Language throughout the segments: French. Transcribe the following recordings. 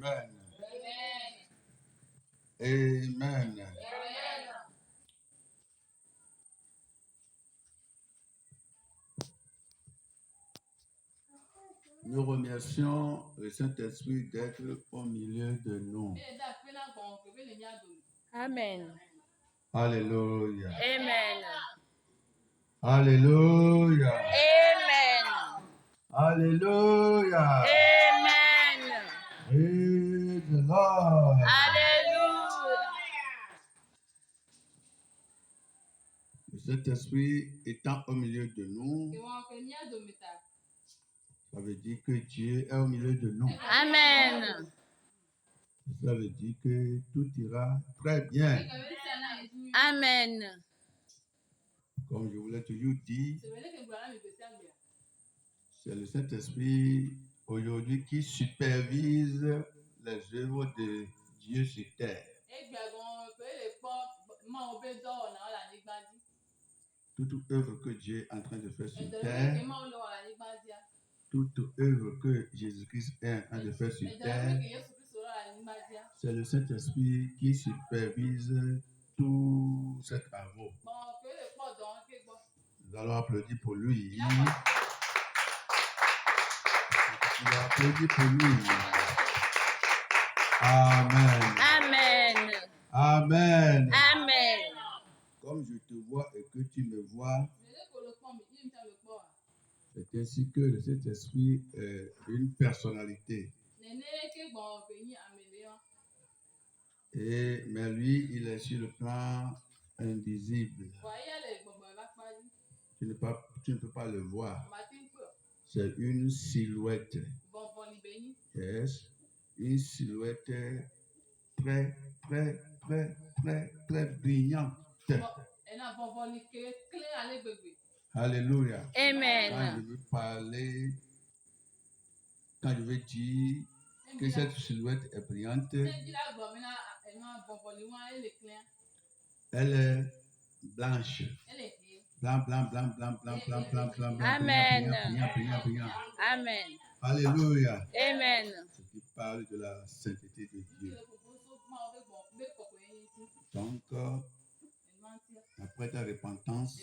Amen. Nous remercions le Saint-Esprit d'être au milieu de nous. Amen. Alléluia. Amen. Alléluia. Amen. Alléluia. Amen. Praise the Lord. Alléluia. Le Saint-Esprit étant au milieu de nous, ça veut dire que Dieu est au milieu de nous. Amen. Ça veut dire que tout ira très bien. Amen. Comme je vous l'ai toujours dit, c'est le Saint-Esprit aujourd'hui qui supervise les œuvres de Dieu sur terre. Toute œuvre que Dieu est en train de faire sur terre, toute œuvre que Jésus-Christ est en train de faire sur terre, c'est le Saint-Esprit qui supervise tous ces travaux. Nous allons applaudir pour lui. Nous allons applaudir pour lui. Amen. Amen. Amen. Amen. Comme je te vois et que tu me vois, c'est ainsi que le Saint-Esprit est une personnalité. Mais lui, il est sur le plan invisible. Tu ne peux pas le voir. C'est une silhouette. Yes. Une silhouette très, très, très, très, très brillante. Alléluia. Amen. Quand je veux parler, quand je veux dire que cette silhouette est brillante, elle est blanche. Blanc, blanc, blanc, blanc, blanc, blanc, blanc, blanc, blanc. Amen. Brillant, brillant, brillant. Amen. Alléluia. Amen. Ce qui parle de la sainteté de Dieu. Donc, après ta repentance,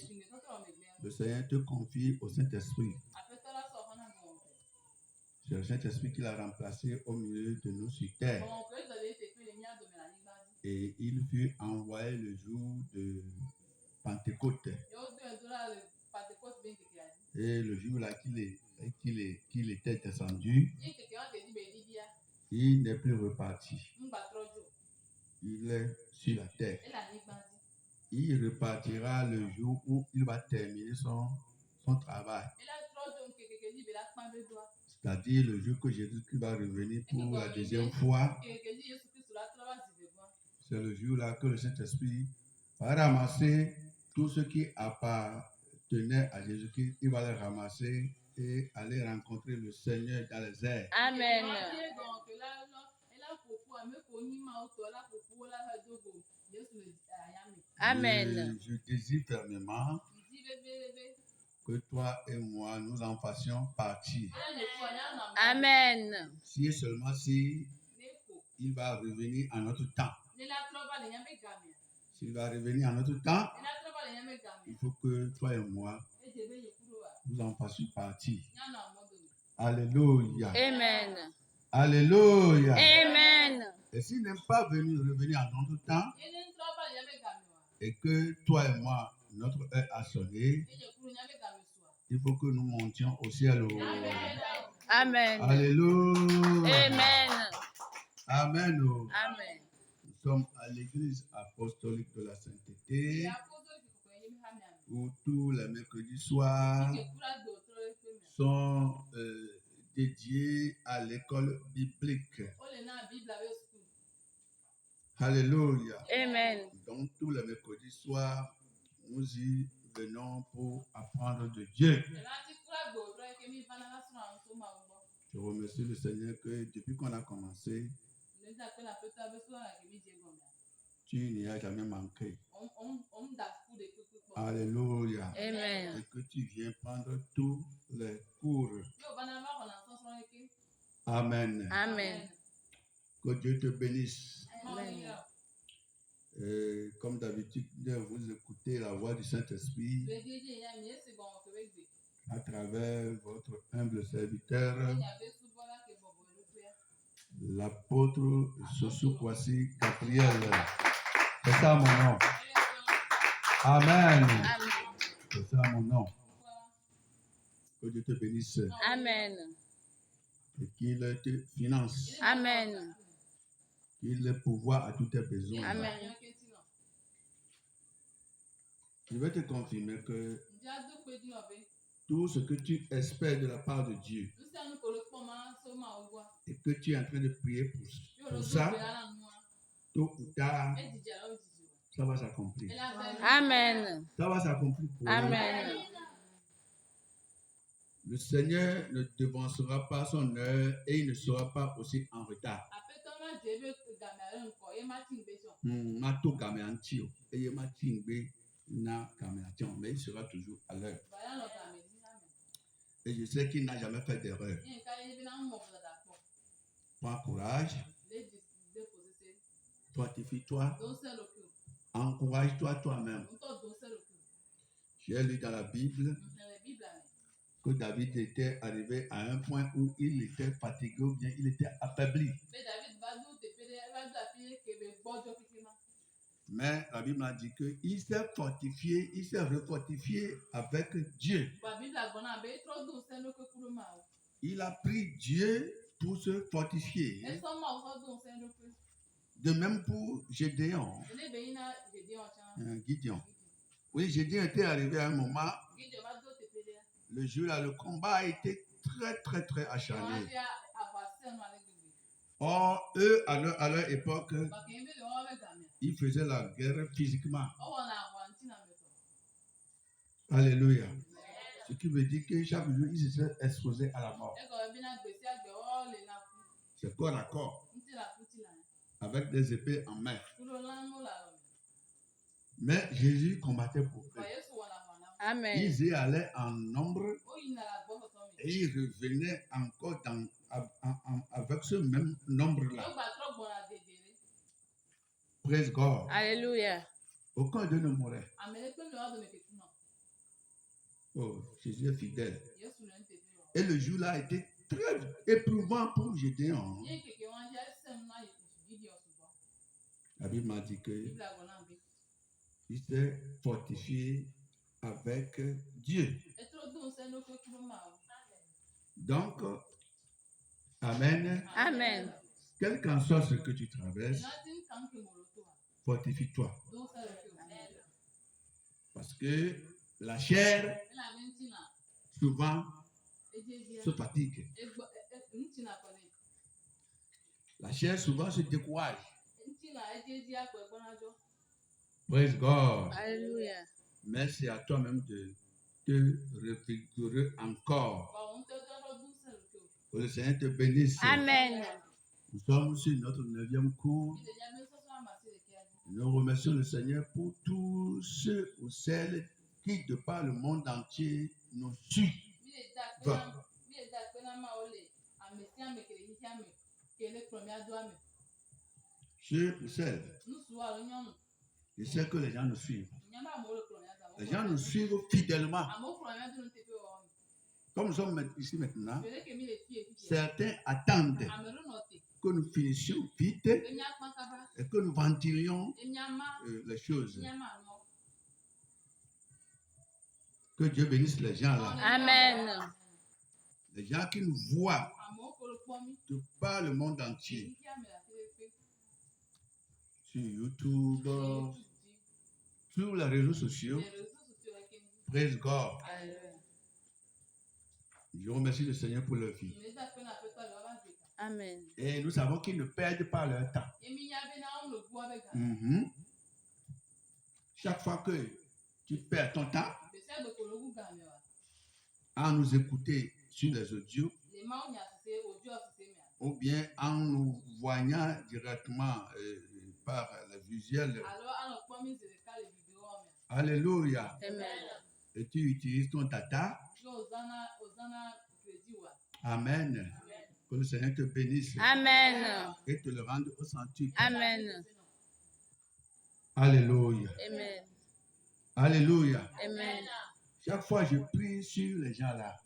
le Seigneur te confie au Saint-Esprit. C'est le Saint-Esprit qui l'a remplacé au milieu de nous sur terre. Et il fut envoyé le jour de Pentecôte. Et le jour-là qu'il était descendu, il n'est plus reparti. Il est sur la terre. Il repartira le jour où il va terminer son travail. C'est-à-dire le jour que Jésus-Christ va revenir pour la deuxième fois. C'est le jour-là que le Saint-Esprit va ramasser tout ce qui appartenait à Jésus-Christ. Il va les ramasser et aller rencontrer le Seigneur dans les airs. Amen. Amen. Je désire fermement que toi et moi, nous en fassions partie. Amen. Si et seulement si il va revenir en notre temps. S'il va revenir en notre temps, il faut que toi et moi, nous en fassions partie. Alléluia. Amen. Alléluia. Amen. Et s'il n'est pas revenir en notre temps, et que toi et moi, notre heure a sonné, il faut que nous montions au ciel. Amen. Alléluia. Amen. Amen. Amen. Nous sommes à l'église apostolique de la sainteté, où tous les mercredis soirs sont dédiés à l'école biblique. Alléluia. Amen. Donc tous les mercredis soirs, nous y venons pour apprendre de Dieu. Je remercie le Seigneur que depuis qu'on a commencé, tu n'y as jamais manqué. Alléluia. Amen. Et que tu viens prendre tous les cours. Amen. Amen. Que Dieu te bénisse. Amen. Comme d'habitude, vous écoutez la voix du Saint-Esprit à travers votre humble serviteur, l'apôtre Soso Kwasi Gabriel. C'est ça mon nom. Amen. Amen. C'est ça mon nom. Que Dieu te bénisse. Amen. Et qu'il te finance. Amen. Qu'il ait pouvoir à tous tes besoins. Amen. Je vais te confirmer que tout ce que tu espères de la part de Dieu et que tu es en train de prier pour ça, tôt ou tard, ça va s'accomplir. Amen. Ça va s'accomplir pour Amen. Le Seigneur ne devancera pas son heure et il ne sera pas aussi en retard. Mais il sera toujours à l'heure. Et je sais qu'il n'a jamais fait d'erreur. Prends courage. Fortifie-toi. Encourage-toi toi-même. J'ai lu dans la Bible que David était arrivé à un point où il était fatigué ou bien il était affaibli. Mais la Bible a dit qu'il s'est fortifié, il s'est refortifié avec Dieu. Il a pris Dieu pour se fortifier. De même pour Gédéon. Gideon. Oui, Gédéon était arrivé à un moment, le jour-là, le combat a été très acharné. Or, eux, à leur époque, ils faisaient la guerre physiquement. Alléluia. Ce qui veut dire que chaque jour, ils se sont exposés à la mort. C'est corps à corps. Avec des épées en main. Mais Jésus combattait pour eux. Amen. Ils y allaient en nombre et ils revenaient encore avec ce même nombre-là. Praise God. Alléluia. Aucun d'eux ne mourait. Oh, Jésus est fidèle. Et le jour-là a été très éprouvant pour Gédéon. La Bible m'a dit que il s'est fortifié avec Dieu. Donc, amen. Amen. Quel qu'en soit ce que tu traverses, fortifie-toi. Parce que la chair, souvent, se fatigue. La chair, souvent, se décourage. Praise God. Alléluia. Mais c'est à toi-même de te revigorer encore. Que le Seigneur te bénisse. Amen. Nous sommes sur notre 9e cours. Nous remercions le Seigneur pour tous ceux ou celles qui, de par le monde entier, nous suivent. Ceux ou celles. Je sais que les gens nous suivent. Les gens nous suivent fidèlement. Comme nous sommes ici maintenant, certains attendent que nous finissions vite et que nous ventilions les choses. Que Dieu bénisse les gens là. Amen. Les gens qui nous voient de par le monde entier. Sur YouTube, sur les réseaux sociaux. Praise God. Je remercie le Seigneur pour leur vie. Amen. Et nous savons qu'ils ne perdent pas leur temps. Chaque fois que tu perds ton temps à nous écouter sur les audios ou bien en nous voyant directement par les visuels. Alléluia. Amen. Et tu utilises ton data. Amen. Que le Seigneur te bénisse. Amen. Et te le rende au centuple. Amen. Alléluia. Amen. Alléluia. Amen. Chaque fois je prie sur les gens là.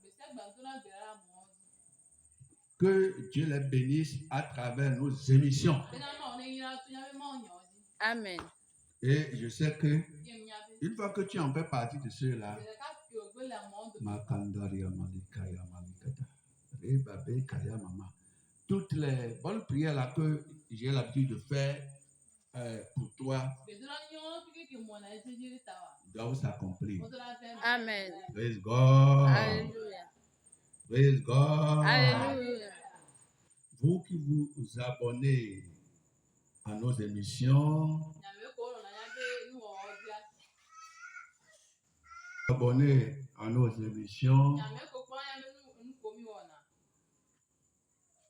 Que Dieu les bénisse à travers nos émissions. Amen. Et je sais que une fois que tu en fais partie de ceux-là, toutes les bonnes prières là que j'ai l'habitude de faire pour toi doivent s'accomplir. Amen. Praise God. Alléluia. Praise God. Alléluia. Vous qui vous abonnez à nos émissions, abonnez à nos émissions,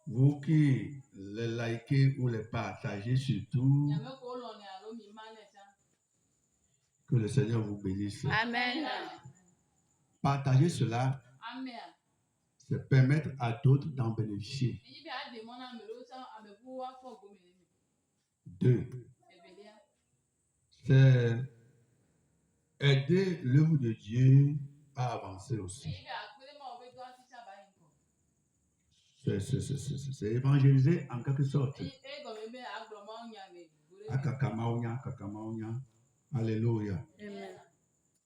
vous qui les likez ou les partagez surtout, que le Seigneur vous bénisse. Amen. Partagez cela, c'est permettre à d'autres d'en bénéficier. 2. C'est aider l'œuvre de Dieu à avancer aussi. C'est évangéliser en quelque sorte. Alléluia. Amen.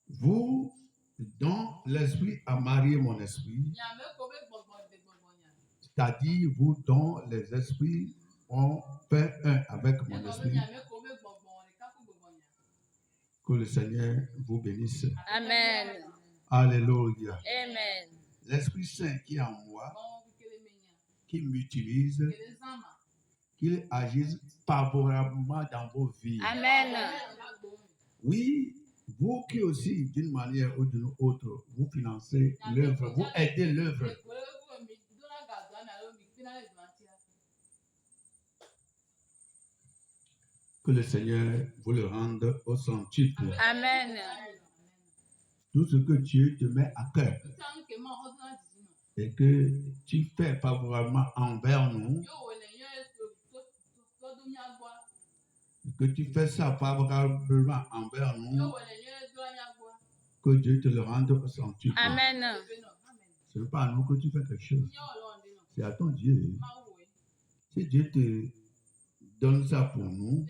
Vous, dont l'Esprit a marié mon esprit, c'est-à-dire vous dont les esprits ont fait un avec mon esprit, que le Seigneur vous bénisse. Amen. Alléluia. Amen. L'Esprit Saint qui est en moi, qui m'utilise, qu'il agisse favorablement dans vos vies. Amen. Oui, vous qui aussi, d'une manière ou d'une autre, vous financez l'œuvre, vous aidez l'œuvre. Que le Seigneur vous le rende au centuple. Amen. Tout ce que Dieu te met à cœur et que tu fais favorablement envers nous, que tu fais ça favorablement envers nous, que Dieu te le rende au centuple. Amen. Ce n'est pas à nous que tu fais quelque chose, c'est à ton Dieu. Si Dieu te donne ça pour nous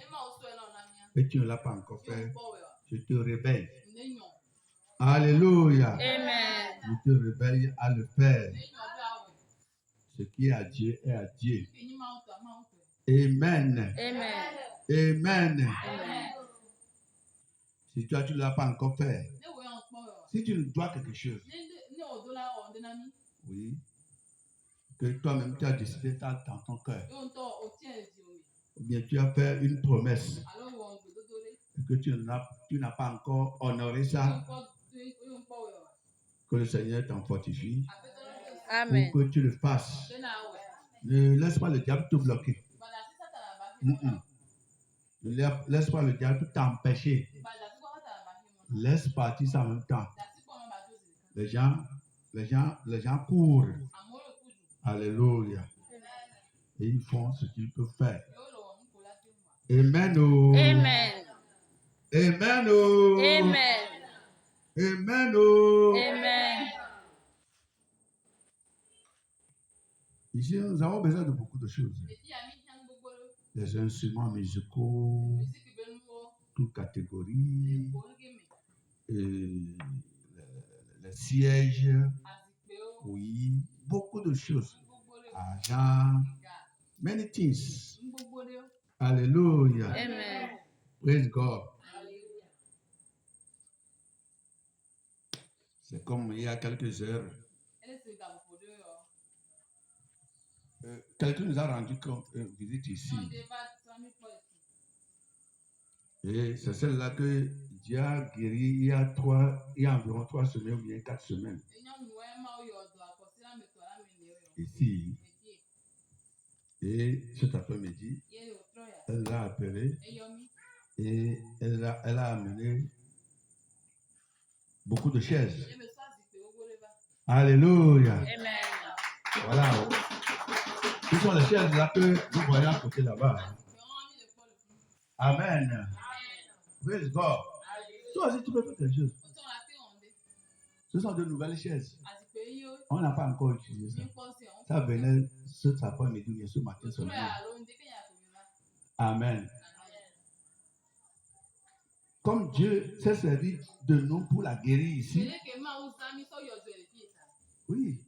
et tu ne l'as pas encore fait, je te réveille. Alléluia. Amen. Je te réveille à le faire. Ce qui est à Dieu est à Dieu. Amen. Amen. Amen. Amen. Si toi, tu ne l'as pas encore fait, si tu nous dois quelque chose, oui, que toi-même tu as décidé dans ton cœur, ou bien tu as fait une promesse, et que tu n'as pas encore honoré ça, que le Seigneur t'en fortifie, Amen. pour que tu le fasses. Ne laisse pas le diable te bloquer. Ne laisse pas le diable t'empêcher. Laisse partir ça en même temps. Les gens courent. Alléluia. Et ils font ce qu'ils peuvent faire. Amen. Oh. Amen. Amen. Oh. Amen. Amen. Oh. Amen. Ici, nous avons besoin de beaucoup de choses. Les instruments musicaux, toutes catégories, et les sièges, oui, beaucoup de choses. Argent, many things. Alléluia. Amen. Praise God. C'est comme il y a quelques heures. Quelqu'un nous a rendu visite ici. Et c'est celle-là que Dieu a guéri il y a environ 3 semaines ou bien 4 semaines. Ici. Et cet après-midi, elle l'a appelé et elle a amené beaucoup de chaises. Alléluia. Amen. Voilà. Ce sont les chaises là que nous voyons à côté là-bas. Amen. Praise God. Toi aussi, tu peux faire quelque chose. Ce sont de nouvelles chaises. On n'a pas encore utilisé ça. Ça venait cet après-midi et ce matin seulement. Amen. Comme Dieu s'est servi de nous pour la guérir ici. Oui.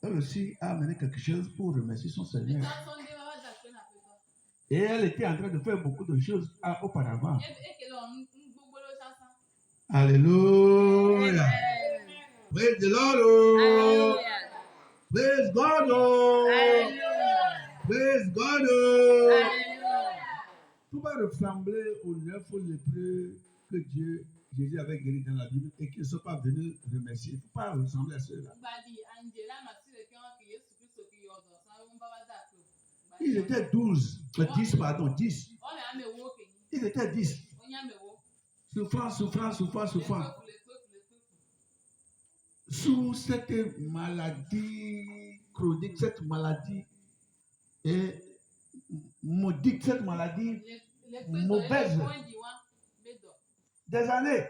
Elle aussi a amené quelque chose pour remercier son Seigneur. Et elle était en train de faire beaucoup de choses auparavant. Alléluia. Praise the Lord. Praise God. Praise God. Tout va ressembler aux 9 lépreux que Jésus avait guéri dans la Bible et qui ne sont pas venus remercier. Il ne faut pas ressembler à ceux-là. Ils étaient 10. Ils étaient 10. Souffrant. Sous cette maladie chronique, cette maladie maudite, cette maladie mauvaise des années.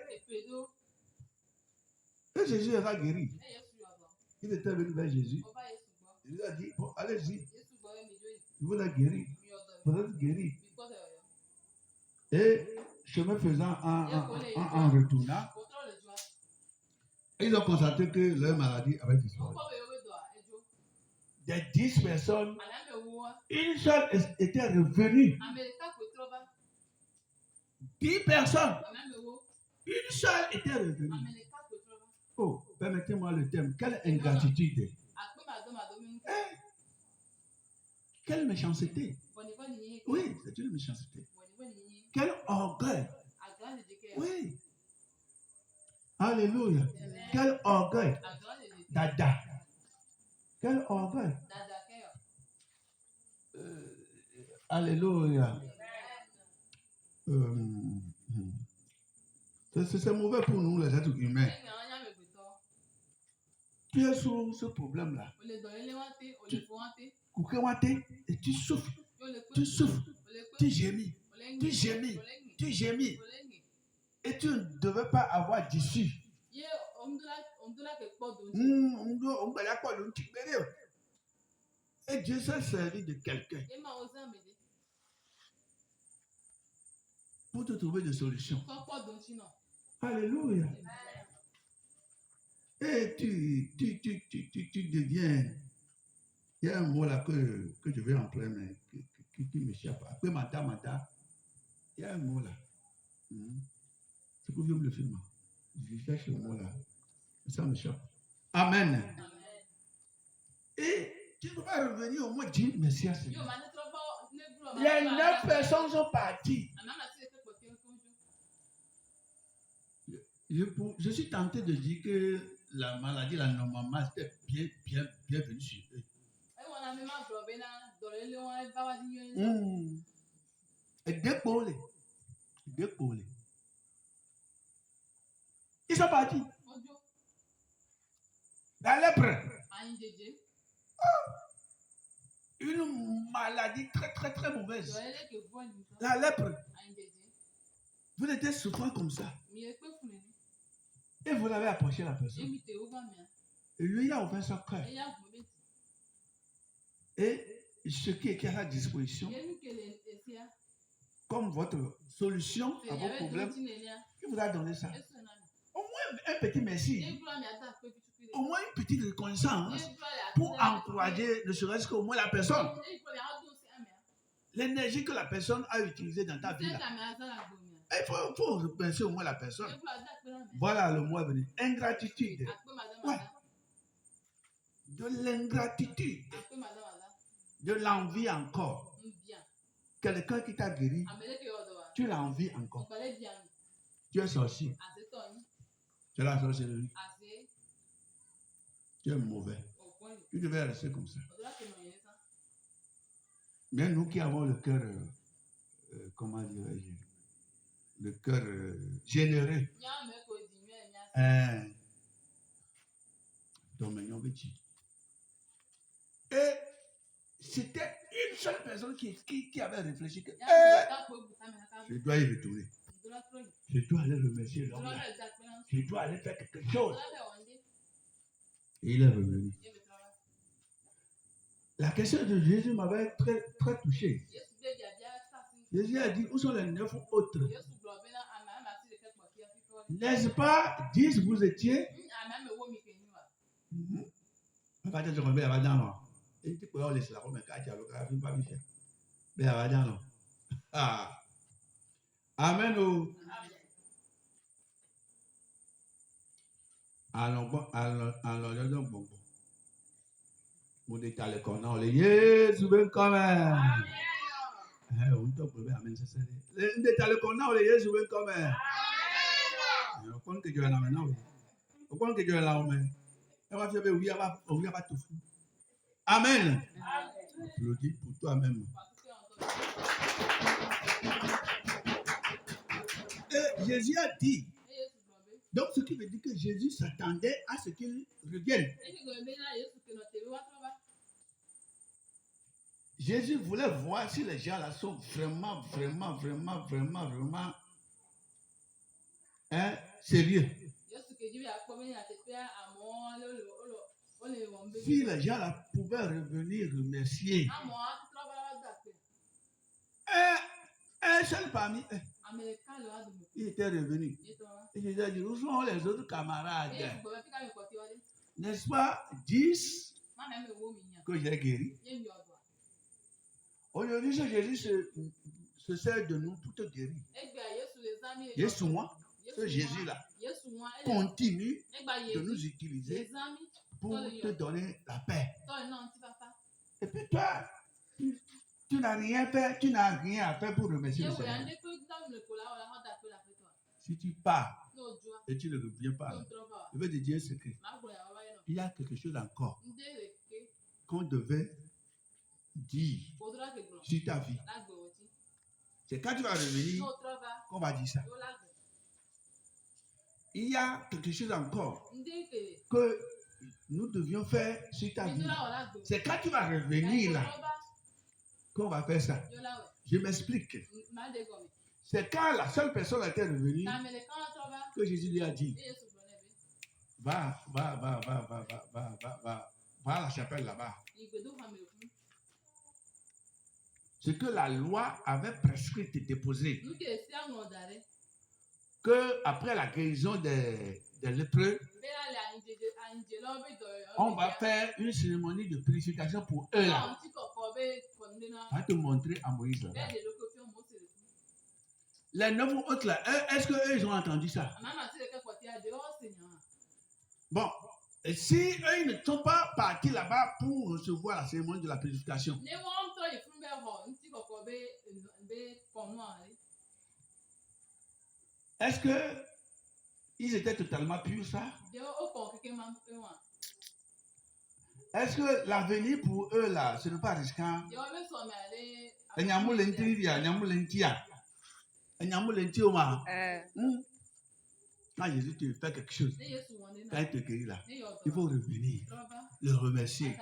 Et Jésus les a guéris. Ils étaient venus vers Jésus. Il lui a dit, bon, allez-y. Il vous a guéri. Vous êtes guéri. Et chemin faisant, en retournant, ils ont constaté que leur maladie avait disparu. Des 10 personnes, une seule était revenue. 10 personnes, une seule était revenue. Oh, permettez-moi le thème. Quelle ingratitude. Quelle méchanceté. Oui, c'est une méchanceté. Quel orgueil. Oui. Alléluia. Quel orgueil. Dada. Quel orgueil. Alléluia. C'est mauvais pour nous, les êtres humains. Tu es sur ce problème-là. Et tu souffres. Tu gémis. Et tu ne devais pas avoir d'issue. Et Dieu s'est servi de quelqu'un pour te trouver des solutions. Alléluia. Et tu deviens. Il y a un mot là que je vais employer, mais qui m'échappe. Après Mata. Il y a un mot là. C'est pour que le film. Je cherche le mot là. Ça m'échappe. Amen. Et tu ne peux pas revenir au moins dire merci à Seigneur. Les 9 personnes sont parties. Je suis tenté de dire que la maladie, la normalement, c'était bien venue sur eux. Et décollé. Ils sont partis. La lèpre. Une maladie très mauvaise. La lèpre. Vous étiez souffrant comme ça. Et vous l'avez approché la personne. Et lui, il a ouvert son cœur. Et ce qui est à sa disposition, comme votre solution à vos problèmes, il vous a donné ça. Au moins un petit merci. Au moins une petite reconnaissance pour encourager, ne serait-ce qu'au moins la personne. L'énergie que la personne a utilisée dans ta vie. Il faut repenser au moins la personne. Voilà le mot à venir. Ingratitude. Ouais. De l'ingratitude. De l'envie encore. Quelqu'un qui t'a guéri, tu l'envies encore. Tu es sorcier. Tu es la sorcellerie. Tu es mauvais. Tu devais rester comme ça. Mais nous qui avons le cœur, comment dirais-je, le cœur généreux. Et c'était une seule personne qui avait réfléchi que je dois y retourner. Je dois aller remercier l'homme là. Je dois aller faire quelque chose. Et il est revenu. La question de Jésus m'avait très, très touché. Jésus a dit, où sont les 9 autres? N'est-ce pas 10 vous étiez? Amen. Alors, bon. Mon détail qu'on a, les Jésus, ben quand même. On t'a prouvé, amen, c'est ça. Les détails qu'on a, les Jésus, ben quand même. On compte que Dieu est là maintenant. On compte que Dieu est là, mais on va faire, oui, on va tout fou. Amen. Je le dis pour toi-même. Et Jésus a dit. Donc, ce qui veut dire que Jésus s'attendait à ce qu'il revienne. Jésus voulait voir si les gens là sont vraiment sérieux. Si les gens là pouvaient revenir remercier. Un seul parmi eux. Il était revenu. Et Jésus a dit, où sont les autres camarades? N'est-ce pas 10 que j'ai guéri? Aujourd'hui, ce Jésus se sert de nous pour te guérir. Jésus, moi, ce Jésus-là, continue de nous utiliser pour te donner la paix. Et puis toi, tu n'as rien fait, tu n'as rien à faire pour remercier le Seigneur. Si tu pars et tu ne reviens pas, je vais te dire un secret. Il y a quelque chose encore qu'on devait dire sur ta vie. C'est quand tu vas revenir qu'on va dire ça. Il y a quelque chose encore que nous devions faire sur ta vie. C'est quand tu vas revenir là qu'on va faire ça. Je m'explique. C'est quand la seule personne était revenue que Jésus lui a dit, va à la chapelle là-bas. Ce que la loi avait prescrit et déposé. Que après la guérison des lépreux, on va faire une cérémonie de purification pour eux là. On va te montrer à Moïse là. Les 9 autres là, est-ce qu'eux ils ont entendu ça? Bon, et si eux ils ne sont pas partis là-bas pour recevoir la cérémonie de la purification, est-ce que ils étaient totalement purs ça? Est-ce que l'avenir pour eux là, ce n'est pas risquant? Quand Jésus te fait quelque chose, quand il te guérit là, il faut revenir, le remercier.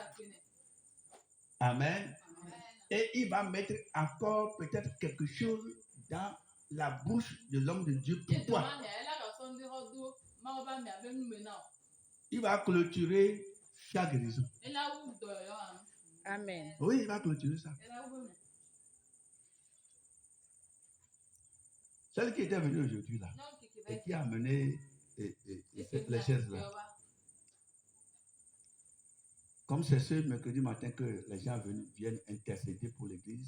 Amen. Et il va mettre encore peut-être quelque chose dans la bouche de l'homme de Dieu pour toi. Il va clôturer ta guérison. Amen. Oui, il va clôturer ça. Celle qui était venue aujourd'hui là, et qui a amené les chaises là. Comme c'est ce mercredi matin que les gens viennent intercéder pour l'église.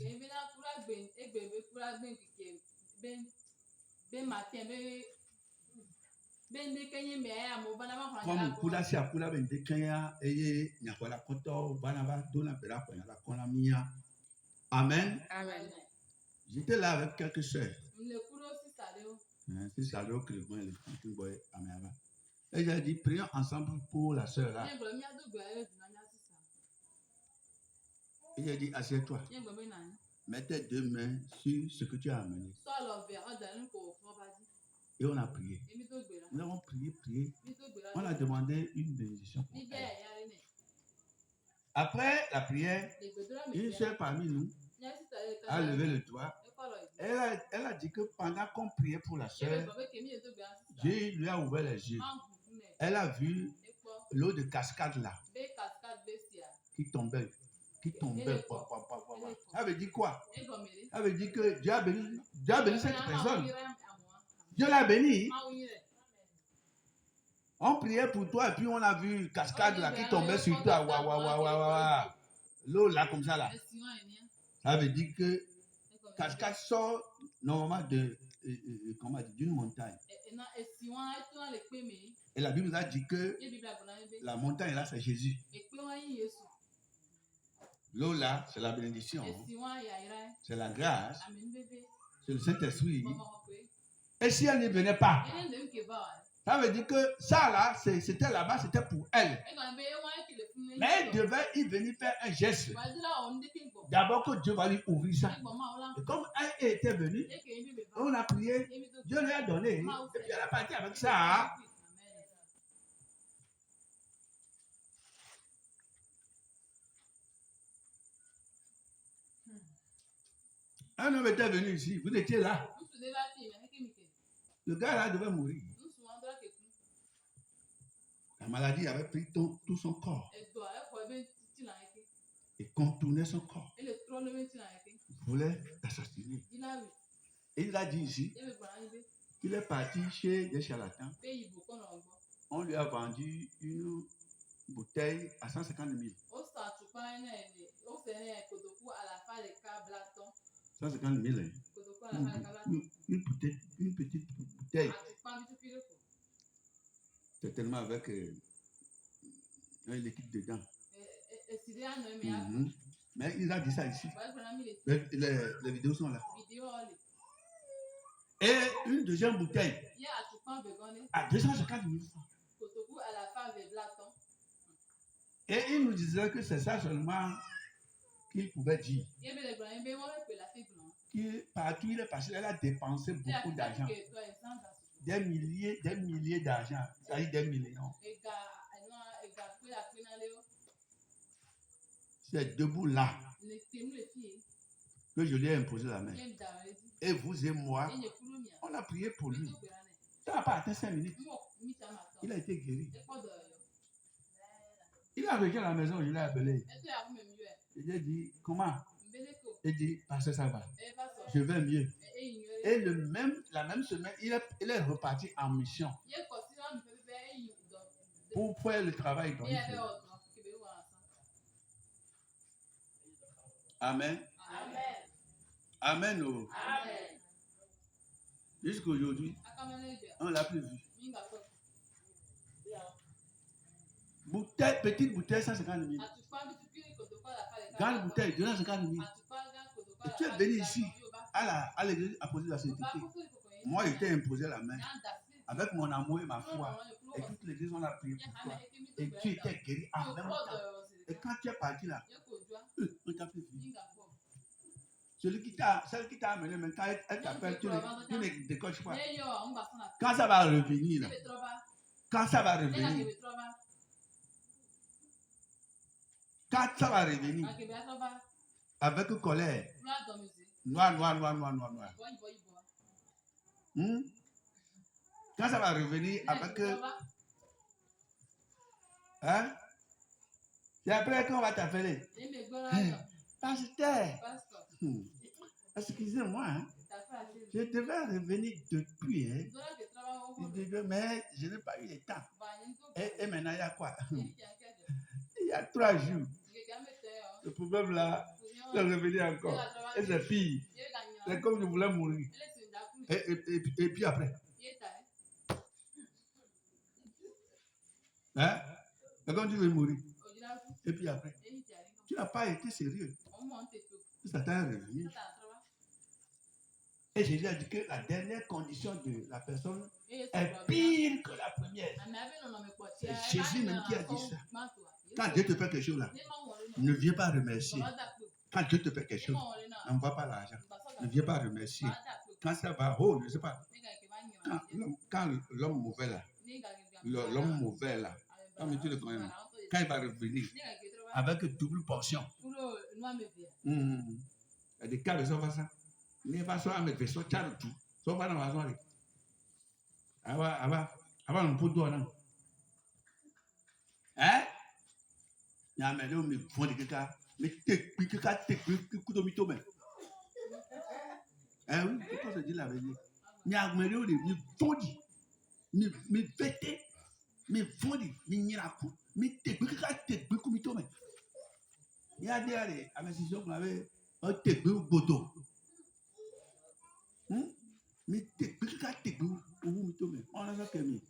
Comme Kula si Akula bende Kenya eye nyakwala koto banaba dona bela koyala konamia. Amen. Amen. J'étais là avec quelques sœurs. C'est ça le Clément et le boy Amen. Et j'ai dit prions ensemble pour la sœur là. Et j'ai dit assieds-toi. Mets tes 2 mains sur ce que tu as amené. Et on a prié. Nous avons prié. On a demandé une bénédiction pour elle. Après la prière, une soeur parmi nous a levé le doigt. Elle a dit que pendant qu'on priait pour la soeur, Dieu lui a ouvert les yeux. Elle a vu l'eau de cascade là qui tombait. Ça veut dire quoi? Ça veut dire que Dieu a béni cette personne. Dieu l'a béni. On priait pour toi et puis on a vu une cascade là qui tombait sur toi. L'eau là comme ça là. Ça veut dire que cascade sort normalement d'une montagne. Et la Bible nous a dit que la montagne là c'est Jésus. L'eau là c'est la bénédiction. C'est la grâce. C'est le Saint-Esprit. Et si elle ne venait pas, ça veut dire que ça là, c'était là-bas, c'était pour elle. Mais elle devait y venir faire un geste. D'abord que Dieu va lui ouvrir ça. Et comme elle était venue, on a prié, Dieu lui a donné. Et puis elle a parti avec ça. Un homme était venu ici, vous étiez là. Le gars là devait mourir. La maladie avait pris tout son corps et contournait son corps. Il voulait l'assassiner. Et il a dit ici qu'il est parti chez des charlatans. On lui a vendu une bouteille à 150 000. 150 000. Une petite bouteille. Certainement avec un liquide dedans. Mais il a dit ça ici. Les vidéos sont là. Et une deuxième bouteille à 250 000 francs. Et il nous disait que c'est ça seulement qu'il pouvait dire. Partout il est passé, elle a dépensé beaucoup d'argent. Des milliers d'argent. Ça dit des millions. C'est debout là que je lui ai imposé la main. Et vous et moi, on a prié pour lui. Ça n'a pas atteint 5 minutes. Il a été guéri. Il a revenu à la maison, je l'ai appelé. Je lui ai dit, comment? Il dit, parce que ça va. Je vais mieux. Et la même semaine, il est reparti en mission pour faire le travail. Amen. Amen. Oh. Amen. Jusqu'aujourd'hui, on ne l'a plus vu. Petite bouteille, 150 000. Grande bouteille, 250 000. Et tu es venu ici, à l'église, à poser la sainteté. Moi, il t'ai imposé la main. Avec mon amour et ma foi. Et toute l'église, on a prié pour toi. Et tu étais guéri en même temps. Et quand tu es parti là, on t'a plus vu. Celle qui t'a amené, mais quand elle t'appelle, tu ne décoches pas. Quand ça va revenir, là. Quand ça va revenir. Quand ça va revenir. Avec colère. Noir. Quand ça va revenir avec... Hein? C'est après qu'on va t'appeler. Pasteur. Excusez-moi. Hein? Je devais revenir depuis. Hein? Mais je n'ai pas eu le temps. Et maintenant, il y a quoi? Il y a 3 jours. Le problème là, c'est revenu encore. Et c'est pire. C'est comme je voulais mourir. Et puis après. Hein? C'est comme tu veux mourir. Et puis après. Tu n'as pas été sérieux. Ça t'a revenu. Et Jésus a dit que la dernière condition de la personne est pire que la première. C'est Jésus même qui a dit ça. Quand Dieu te fait quelque chose là, ne viens pas remercier. Quand Dieu te fait quelque chose, n'envoie pas l'argent. Ne viens pas remercier. Quand ça va, je ne sais pas. Quand l'homme mauvais là, comme tu le connais, quand il va revenir, avec double portion. Il y a des cas de ça. Ne va soit avec vaisseau tchad tout. Soit pas dans la zone. Avant on peut donner. Hein? Il y a maintenant mais font des cas. Mais t'es coup de mytho mais. Hein oui, pourquoi se dit la vérité? Mais à maintenant les fondi. Mais fêter. Mais fondi, mais nyiraku. Mais t'es coup mytho mais. Il y a des investisseurs qu'on avait un t'es goto. Mais t'es on a ça que mis.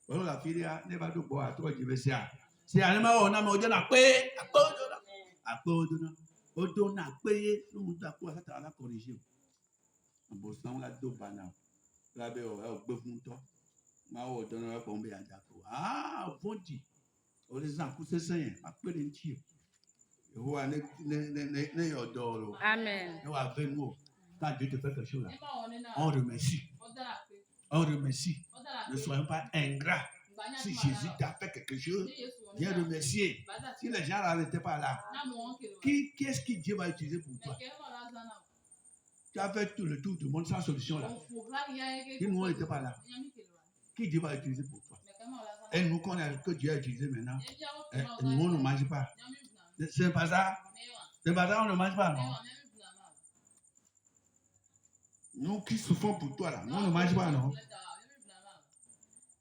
On la fille n'est pas de bois, toi qui veux ça. C'est un moment on a mangé la paix, à Bodona. On a payé, nous avons quoi ça à la corriger. En bossant la deux banane. La belle au bœuf mouton. Ma haut donne la bombe à d'accord. Ah, vondi. On les a coups de sein, après les tirs. Amen. Quand Dieu te fait quelque chose là, on remercie. On remercie. Ne soyons pas ingrats. Si Jésus t'a fait quelque chose, viens remercier. Si les gens là n'étaient pas là, qu'est-ce que Dieu va utiliser pour toi? Tu as fait tout le tour du monde sans solution là. Si nous n'étions pas là, qui Dieu va utiliser pour toi? Et nous connaissons que Dieu a utilisé maintenant. Nous on ne mange pas. C'est pas ça. C'est pas ça, on ne mange pas, non? Nous qui souffrons pour toi là, nous on ne mange pas, non?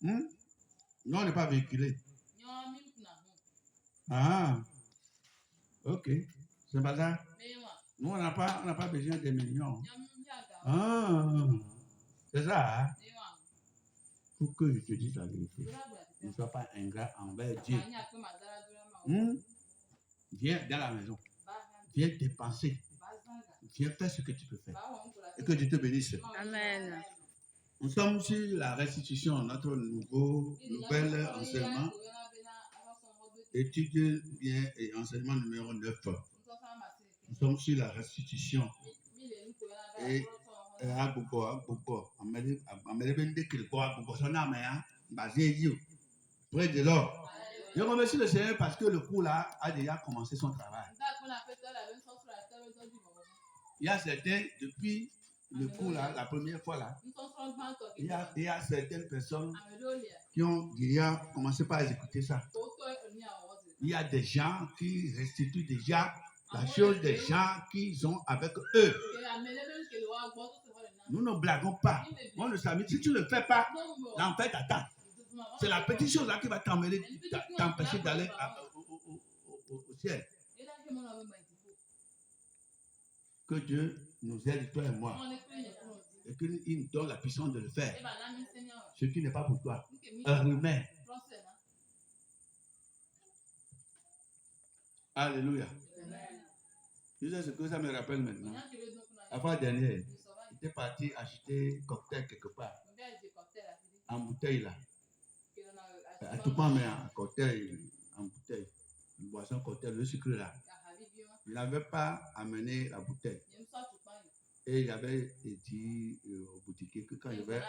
Nous on n'est pas véhiculé. Ah, ok. C'est pas ça. Nous on n'a pas besoin de millions. Ah, c'est ça. Hein? Pour que je te dise la vérité, ne sois pas ingrat envers Dieu. Viens dans la maison. Viens dépenser. Viens faire ce que tu peux faire. Et que Dieu te bénisse. Amen. Nous sommes sur la restitution, notre nouvel enseignement. Étude bien et enseignement numéro 9. Nous sommes sur la restitution. Et près de l'or. Je remercie le Seigneur parce que le cours là a déjà commencé son travail. Il y a certains, depuis le cours là, la première fois là, il y a certaines personnes qui ont déjà commencé par exécuter ça. Il y a des gens qui restituent déjà la chose des gens qu'ils ont avec eux. Nous ne blaguons pas. On le sait. Si tu ne le fais pas, l'enfer t'attend. C'est la petite chose là qui va t'empêcher d'aller au ciel. Que Dieu nous aide, toi et moi. Et qu'il nous donne la puissance de le faire. Ce qui n'est pas pour toi. Un remède. Alléluia. Tu sais ce que ça me rappelle maintenant. La fois dernière, j'étais parti acheter cocktail quelque part. En bouteille là. À tout moment, mais un cocktail en bouteille. Une boisson cocktail, le sucre là. Il n'avait pas amené la bouteille. Et il avait dit au boutiquier que quand il va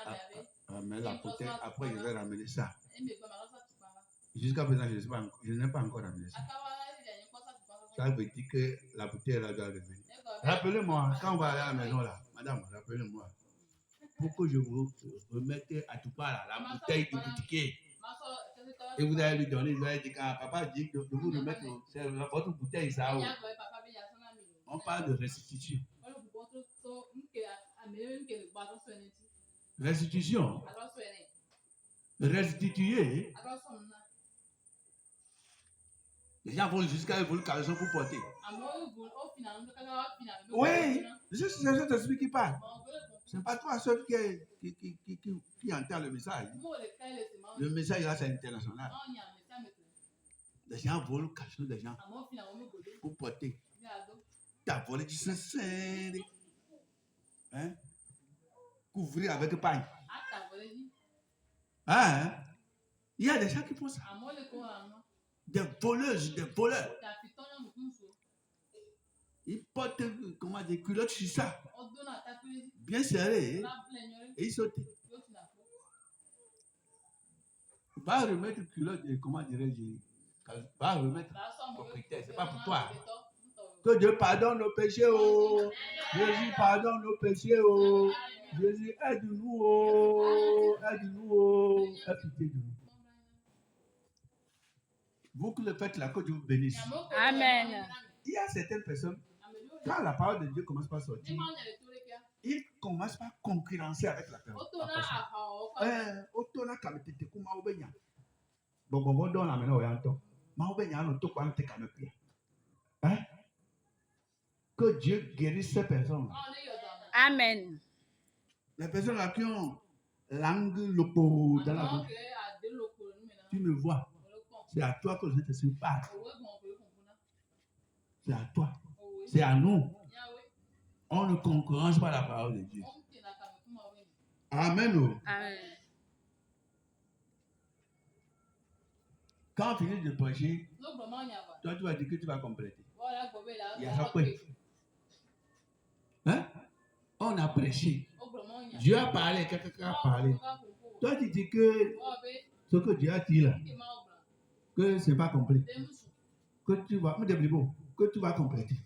amener la bouteille, après il va ramener ça. Jusqu'à présent, je n'ai pas encore ramené ça. Ça veut dire que la bouteille là doit revenir. Rappelez-moi, quand on va aller à la maison là, madame, rappelez-moi, pour que je vous remette à tout part là, la bouteille du boutiquier. Et vous allez lui donner, vous allez dire que papa dit de vous remettre votre bouteille ça. On parle de restitution. Restitution. Restituer. Les gens vont jusqu'à le caleçon pour porter. Oui, c'est ce qui parle. Ce n'est pas toi seul qui entend le message. Le message là, c'est international. Les gens volent le caleçon des gens pour porter. Tu as volé du sincère. Hein? Couvrir avec pagne. Hein? Il y a des gens qui font ça. Des voleuses, des voleurs. Ils portent, comment dire, culottes sur ça. Bien serrées. Et ils sautent. Va remettre culotte, comment dirais-je, Va remettre propriétaire, c'est pas pour toi. Que Dieu pardonne nos péchés, oh. Jésus pardonne nos péchés, oh. Jésus aide-nous, oh. Aide-nous, oh. Aie pitié de nous. Vous qui le faites là, que Dieu vous bénisse. Amen. Il y a certaines personnes, quand la parole de Dieu commence par sortir, ils commencent par concurrencer avec la personne. Que Dieu guérisse ces personnes. Amen. Les personnes là qui ont langue loco dans la bouche. Tu me vois. C'est à toi que le Saint-Esprit parle. C'est à toi. C'est à nous. On ne concurrence pas la parole de Dieu. Amen. Amen. Quand on finit de prêcher, toi tu vas dire que tu vas compléter. Il y a ça quoi? Hein? On a prêché. Dieu a parlé, quelqu'un a parlé. Toi tu dis que ce que Dieu a dit là, que ce n'est pas complet. Que tu vas compléter.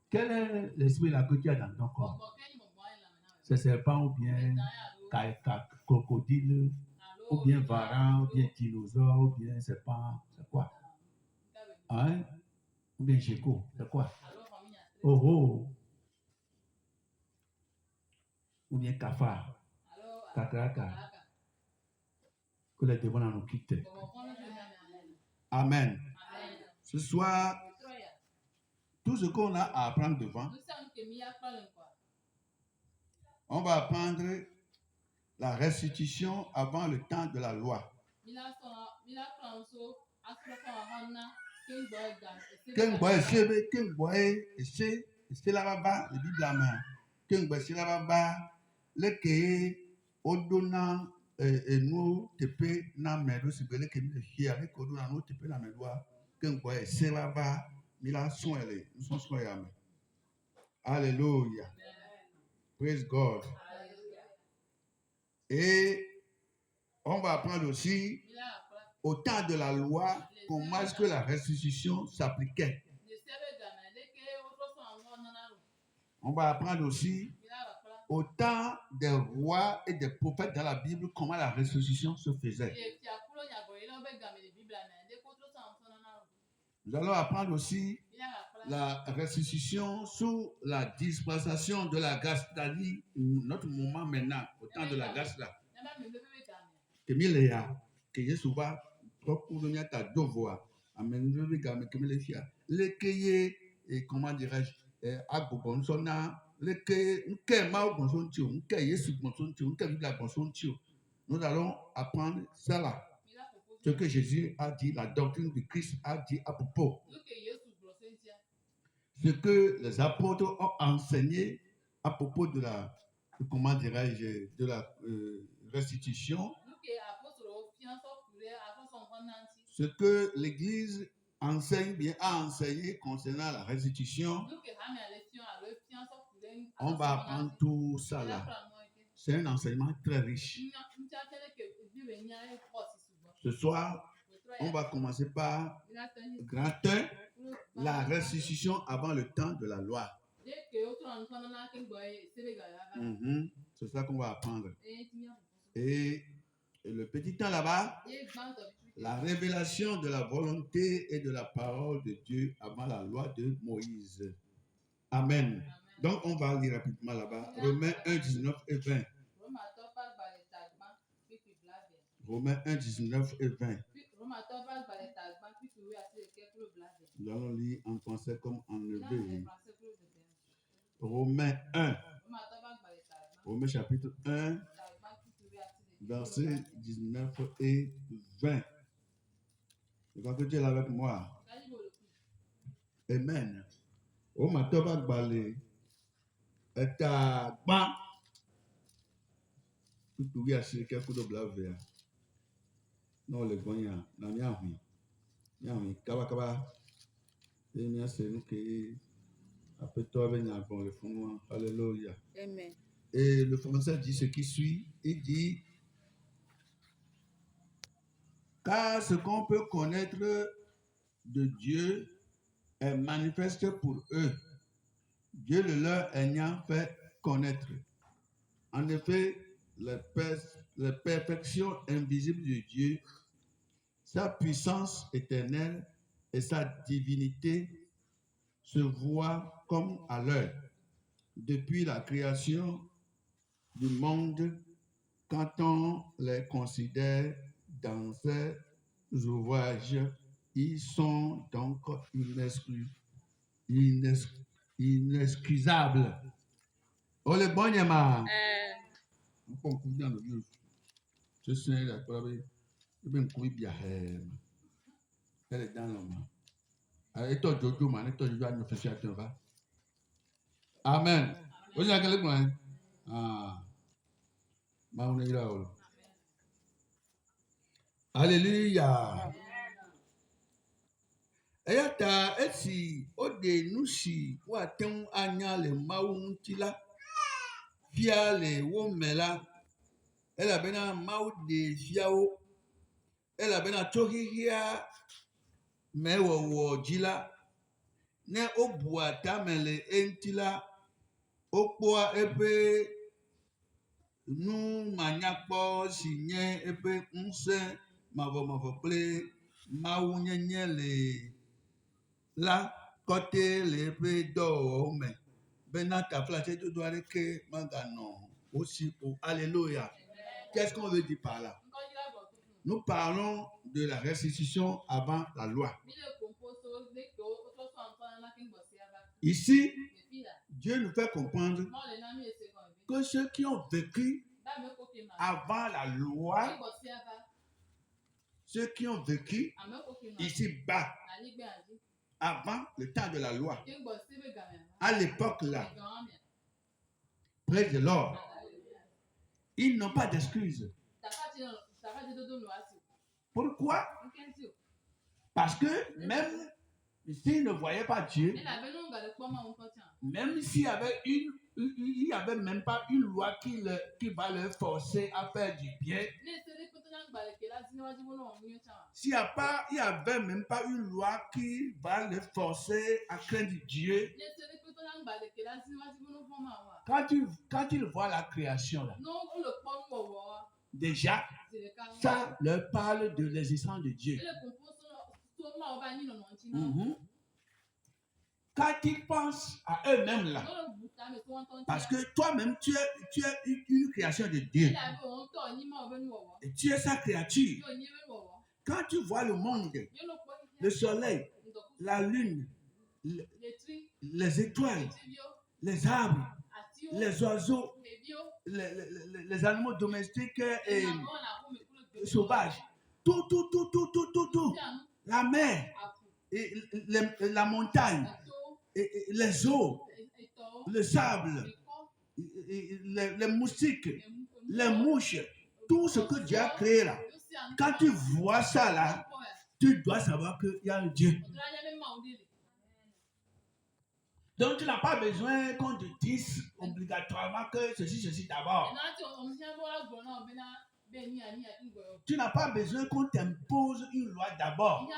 Quel est l'esprit là que tu as dans ton corps? C'est serpent ou bien crocodile, ou bien varan, ou bien dinosaure, ou bien serpent, c'est quoi? Hein? Ou bien gecko, c'est quoi? Oh oh. Ou bien cafard, kakraka. Que les démons nous quittent. Amen. Ce soir, tout ce qu'on a à apprendre devant, on va apprendre la restitution avant le temps de la loi. Alléluia. Praise God. Et on va apprendre aussi au temps de la loi comment est-ce que la restitution s'appliquait. On va apprendre aussi au temps des rois et des prophètes dans la Bible comment la restitution se faisait. Nous allons apprendre aussi la restitution sous la dispensation de la grâce, c'est-à-dire notre moment maintenant, au temps de la grâce là. Que Miléa, que Jésus va procurer ta devoir, amen, je vais gagner que Miléa, les cueillir et comment dirais-je, à Bobonsona, les cueillir, que Mao Bonsonio, que Jésus Bonsonio, que Bibla Bonsonio. Nous allons apprendre ça là. Ce que Jésus a dit, la doctrine de Christ a dit à propos. Ce que les apôtres ont enseigné à propos de la, comment dirais-je, de la restitution. Ce que l'Église enseigne bien, a enseigné concernant la restitution. On va apprendre tout ça là. C'est un enseignement très riche. Ce soir, on va commencer par grand 1, la restitution avant le temps de la loi. C'est ça qu'on va apprendre. Et le petit temps là-bas, la révélation de la volonté et de la parole de Dieu avant la loi de Moïse. Amen. Donc, on va lire rapidement là-bas. Romains 1, 19 et 20. Romains 1, 19 et 20. Nous allons lire en français comme en hébreu. Romains 1. Romains chapitre 1, versets 19 et 20. Je crois que tu es là avec moi. Amen. Romains toba balé. Et à bas. Tout oui à ce qu'il y a de blaver. Non, les goyens, n'a rien vu. Yami, kaba. Et bien, c'est nous qui. Après toi, ben, bon, le fond, alléluia. Amen. Et le français dit ce qui suit. Il dit Car ce qu'on peut connaître de Dieu est manifeste pour eux. Dieu le leur ayant fait connaître. En effet, les perfections invisibles de Dieu, sa puissance éternelle et sa divinité se voient comme à l'œil. Depuis la création du monde, quand on les considère dans ces ouvrages, ils sont donc inexcusables. Oh, le bon yama. Je sais la preuve. Je vais me couper bien. Elle est dans l'homme. Et toi, Jojo, man, et toi, Jojo, nous faisons ça. Amen. Vous avez quel point? Ah. Alléluia. Eyata esi ode nushi watem anya le mawu tila fia le wo mela ela bena mawu de fiawo ela bena tohihia mewo jila ne obua tamele entila okpoa ebe nu manyakpo si nye ebe nse mavo kple mawu nyenye le la côté les peu d'or mais bena ta place tu dois que magano aussi pour alléluia. Qu'est-ce qu'on veut dire par là? Nous parlons de la restitution avant la loi. Ici, Dieu nous fait comprendre que ceux qui ont vécu avant la loi, ceux qui ont vécu ici-bas, avant le temps de la loi, à l'époque là, près de l'or, ils n'ont pas d'excuses. Pourquoi? Parce que même s'ils ne voyaient pas Dieu, même s'il y avait il n'y avait même pas une loi qui va leur forcer à faire du bien. Il n'y avait même pas une loi qui va les forcer à craindre Dieu. Quand ils voient la création, là, déjà, ça leur parle de l'existence de Dieu. Quand ils pensent à eux-mêmes là, parce que toi-même tu es une création de Dieu et tu es sa créature. Quand tu vois le monde, le soleil, la lune, les étoiles, les arbres, les oiseaux, les animaux domestiques et sauvages, tout, la mer, et la montagne, et les eaux, le sable, les moustiques, les mouches, tout ce que Dieu a créé là. Quand tu vois ça là, tu dois savoir qu'il y a un Dieu. Donc tu n'as pas besoin qu'on te dise obligatoirement que ceci d'abord. Tu n'as pas besoin qu'on t'impose une loi d'abord.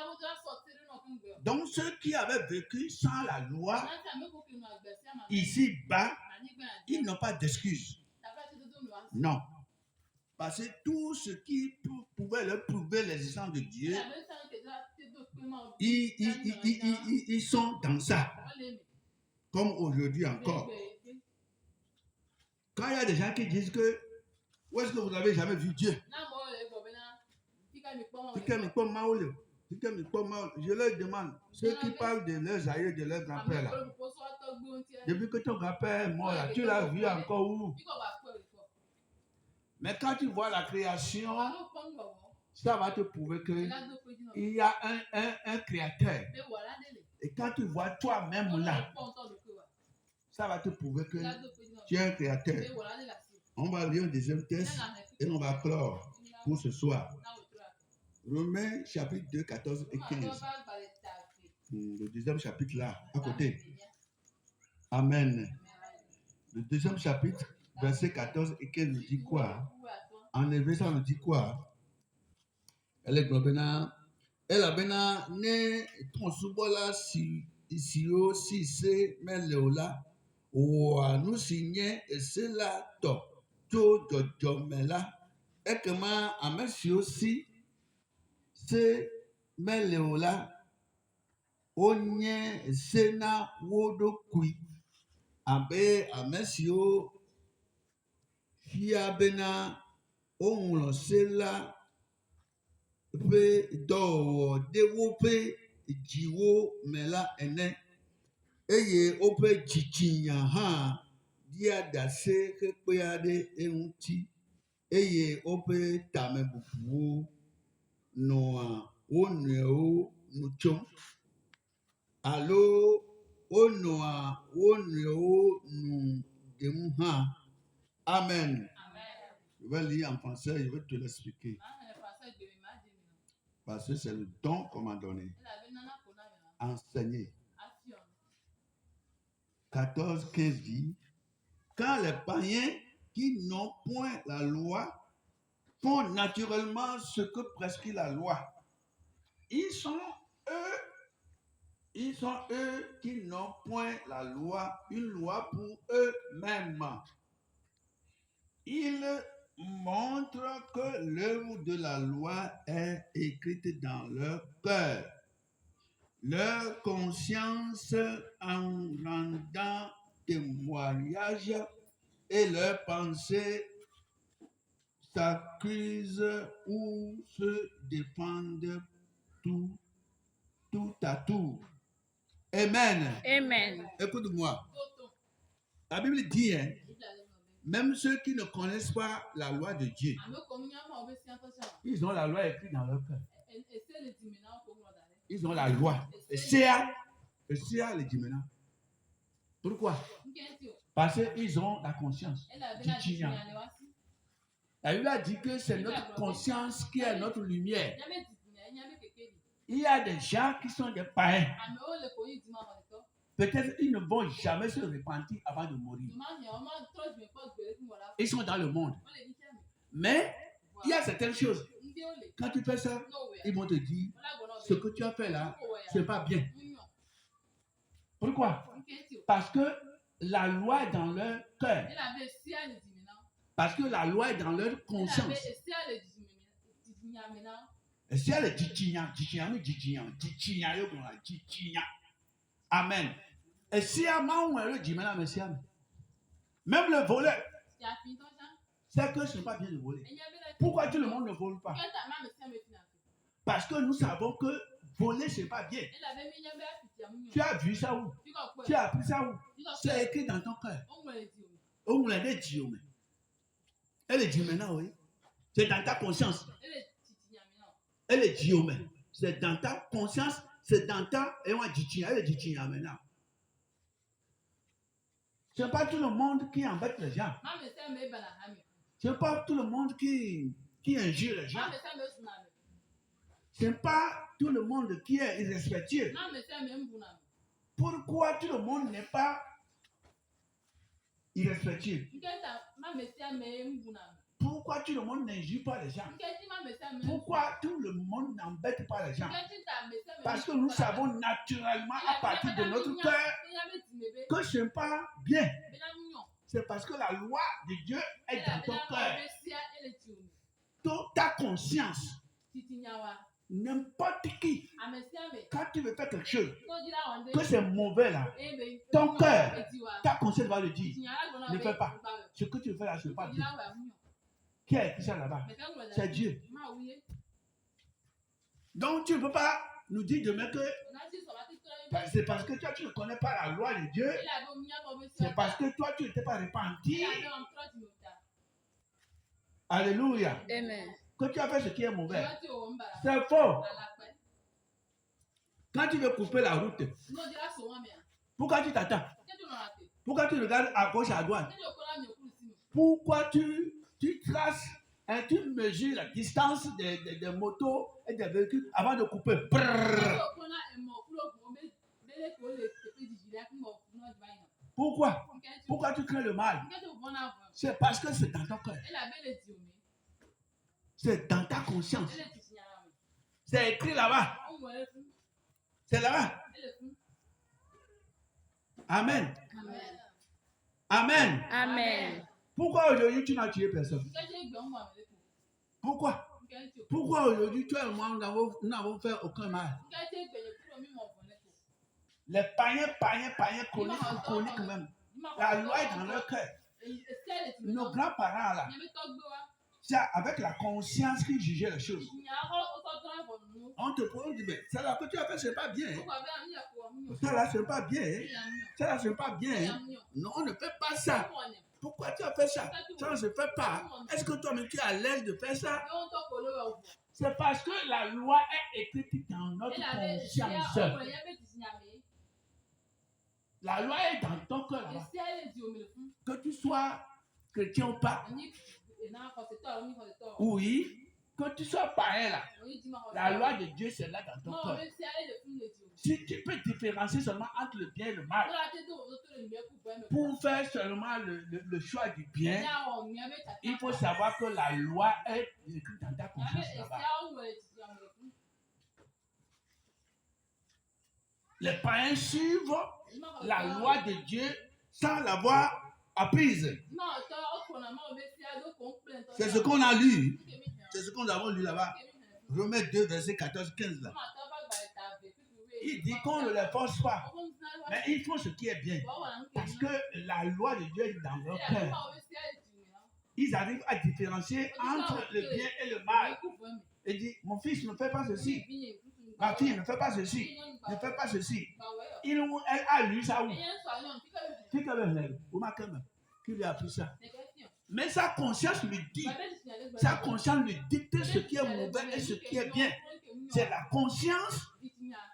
Donc ceux qui avaient vécu sans la loi, ici-bas, ils n'ont pas d'excuses. Non. Parce que tout ce qui pouvait leur prouver l'existence de Dieu, ils sont dans ça. Comme aujourd'hui encore. Quand il y a des gens qui disent que où est-ce que vous n'avez jamais vu Dieu? Je leur demande, ceux qui parlent de leurs aïeux, de leurs grands-pères là. Depuis que ton grand-père est mort là, tu l'as vu encore où? Mais quand tu vois la création, ça va te prouver qu'il y a un créateur. Et quand tu vois toi-même là, ça va te prouver que tu es un créateur. On va lire un deuxième texte et on va clore pour ce soir. Romains chapitre 2, 14 et 15. Le deuxième chapitre là, à côté. Amen. Le deuxième chapitre, verset 14 et 15 nous dit quoi? En effet, ça nous dit quoi? Elle est globena. Elle a bena ne ton subola si o si se meleola. Oa nous signe et c'est là to mela. Et que ma amesi aussi se meleola. Onye sena wodo kui. Abe amesio fia bena onlo sela pe do dewo pe jiwo mela ene eye ope chichinya ha dia dase kepe ade eunti eye ope tamebubu noa oneo nuchom alo onoa oneo nu demuha. Amen. Je vais lire en français, je vais te l'expliquer. Parce que c'est le don qu'on m'a donné. Enseigner. 14-15 dit, quand les païens qui n'ont point la loi font naturellement ce que prescrit la loi, ils sont eux qui n'ont point la loi, une loi pour eux-mêmes. Ils montrent que l'œuvre de la loi est écrite dans leur cœur. Leur conscience en rendant témoignage et leurs pensées s'accusent ou se défendent tout à tout. Amen. Amen. Écoute-moi. La Bible dit, hein, même ceux qui ne connaissent pas la loi de Dieu, ils ont la loi écrite dans leur cœur. Ils ont la loi. Et c'est le dit maintenant. Pourquoi? Parce qu'ils ont la conscience. La Bible a dit que c'est notre conscience qui est notre lumière. Il y a des gens qui sont des païens. Peut-être ils ne vont jamais se repentir avant de mourir. Ils sont dans le monde. Mais il y a certaines choses. Quand tu fais ça, ils vont te dire ce que tu as fait là, ce n'est pas bien. Pourquoi? Parce que la loi est dans leur cœur. Parce que la loi est dans leur conscience. Et si elle est Amen. Et si elle même le voleur, c'est que ce n'est pas bien de voler. Pourquoi tout le monde ne vole pas? Parce que nous savons que voler, ce n'est pas bien. Tu as vu ça où? Tu as appris ça où? C'est écrit dans ton cœur. On l'a dit. Elle est dit maintenant, oui. C'est dans ta conscience. Elle est dit, c'est dans ta conscience, c'est dans ta. Et on a dit, elle est dit maintenant. Ce n'est pas tout le monde qui embête les gens. Ce n'est pas tout le monde qui injure les gens. Ce n'est pas tout le monde qui est irrespectueux. Pourquoi tout le monde n'est pas irrespectueux? Pourquoi tout le monde n'injure pas les gens? Pourquoi tout le monde n'embête pas les gens? Parce que nous savons naturellement à partir de notre cœur que ce n'est pas bien. C'est parce que la loi de Dieu est dans ton cœur. Toute ta conscience. N'importe qui, quand tu veux faire quelque chose, que c'est mauvais là, ton cœur, ta conscience va le dire. Ne fais pas. Ce que tu veux faire là, ce n'est pas bien. Qui a écrit ça là-bas? C'est Dieu. Donc tu ne peux pas nous dire demain que c'est parce que toi tu ne connais pas la loi de Dieu. C'est parce que toi tu ne t'es pas repenti. Alléluia. Amen. Que tu as fait ce qui est mauvais. C'est faux. Quand tu veux couper la route, pourquoi tu t'attends? Pourquoi tu regardes à gauche, à droite? Pourquoi tu traces et tu mesures la distance des motos et des véhicules avant de couper? Pourquoi tu crains le mal? C'est parce que c'est dans ton cœur. C'est dans ta conscience. C'est écrit là-bas. C'est là-bas. Amen. Amen. Amen. Pourquoi aujourd'hui tu n'as tué personne? Pourquoi? Pourquoi aujourd'hui toi et moi nous n'avons fait aucun mal? Les païens chroniques même. La loi est dans leur cœur. Nos grands-parents là, c'est avec la conscience qu'ils jugeaient les choses. On te prend, on dit, mais ça là que tu as fait, c'est pas bien. Ça là, c'est pas bien. Ça là, c'est pas bien. Non, on ne fait pas ça. Pourquoi tu as fait ça? Ça ne se fait pas. Est-ce que toi-même tu es à l'aise de faire ça? C'est parce que la loi est écrite dans notre conscience. La loi est dans ton cœur là-bas. Que tu sois chrétien ou pas. Oui. Que tu sois païen là. La loi de Dieu c'est là dans ton cœur. Si tu peux différencier seulement entre le bien et le mal. Pour faire seulement le choix du bien, il faut savoir que la loi est écrite dans ta conscience là-bas. Les païens suivent la loi de Dieu sans l'avoir apprise. C'est ce qu'on a lu. C'est ce que nous avons lu là-bas. Romains 2, verset 14-15 là. Il dit qu'on ne les force pas. Mais ils font ce qui est bien. Parce que la loi de Dieu est dans leur cœur. Ils arrivent à différencier entre le bien et le mal. Il dit, mon fils ne fait pas ceci. Ma fille ne fait pas ceci. Ne fait pas ceci. Elle a lu ça où? Qui lui a appris ça? Mais sa conscience lui dit. Sa conscience lui dicte ce qui est mauvais et ce qui est bien. C'est la conscience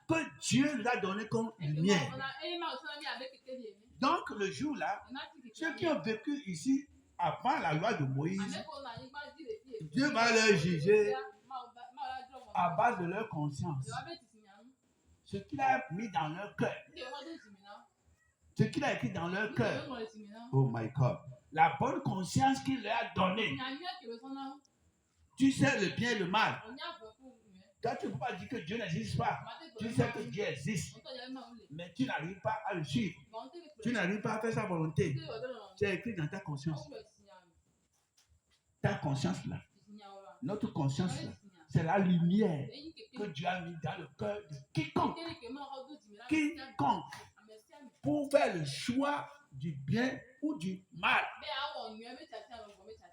que Dieu lui a donné comme lumière. Donc le jour là, ceux qui ont vécu ici avant la loi de Moïse, Dieu va leur juger à base de leur conscience. Ce qu'il a mis dans leur cœur. Ce qu'il a écrit dans leur cœur. Oh my God. La bonne conscience qu'il leur a donnée. Tu sais le bien et le mal. Toi, tu ne peux pas dire que Dieu n'existe pas. Tu sais que Dieu existe. Mais tu n'arrives pas à le suivre. Tu n'arrives pas à faire sa volonté. C'est écrit dans ta conscience. Ta conscience là. Notre conscience là. C'est la lumière que Dieu a mis dans le cœur de quiconque. Quiconque. Pour faire le choix du bien ou du mal.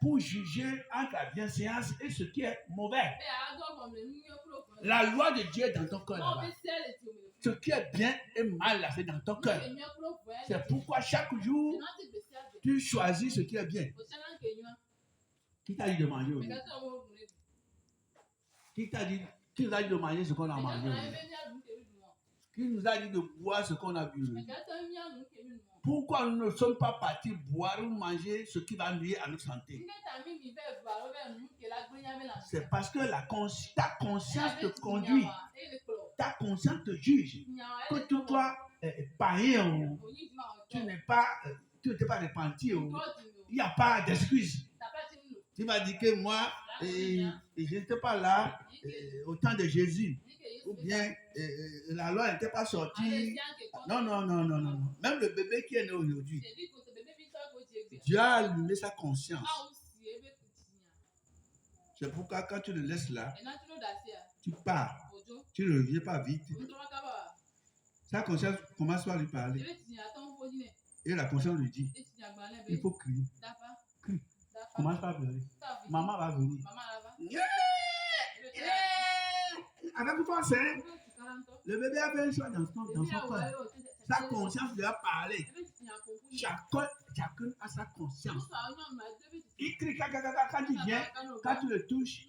Pour juger entre la bienséance et ce qui est mauvais. La loi de Dieu est dans ton cœur là-bas. Ce qui est bien et mal là, c'est dans ton cœur. C'est pourquoi chaque jour, tu choisis ce qui est bien. Qui t'a dit de manger aujourd'hui? Qui nous a dit de manger ce qu'on a mangé aujourd'hui? Qui nous a dit de boire ce qu'on a bu aujourd'hui? Pourquoi nous ne sommes pas partis boire ou manger ce qui va nuire à notre santé? C'est parce que ta conscience te conduit. Ta conscience te juge. Que toi, païen, tu n'étais pas repenti. Il n'y a pas d'excuse. Tu vas dire que moi, je n'étais pas là au temps de Jésus. Ou bien la loi n'était pas sortie. Non. Même le bébé qui est né aujourd'hui, Dieu a allumé sa conscience. C'est pourquoi quand tu le laisses là, tu pars. Tu ne reviens pas vite. Sa conscience commence par lui parler. Et la conscience lui dit, il faut crier. Crie. Commence par pleurer. Maman va venir. Avec force, hein? Le bébé a fait un choix dans son cœur. Sa conscience lui a parlé. Chacun a sa conscience. Il crie quand il vient, quand tu le touches,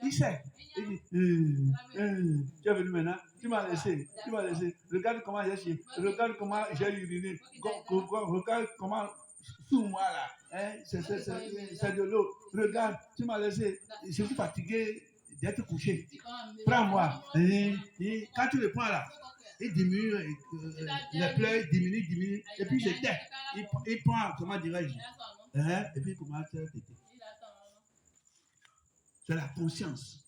il sait. Il dit, tu es venu maintenant, tu m'as laissé. Regarde comment j'ai chié, regarde comment j'ai uriné, regarde comment sous moi là, hein? C'est de l'eau. Regarde, tu m'as laissé, je suis fatigué d'être couché. Prends-moi. Et quand tu le prends là, il diminue, les pleurs diminuent, et puis je tais. Il prend, comment dirais-je, et puis il commence à téter. C'est la conscience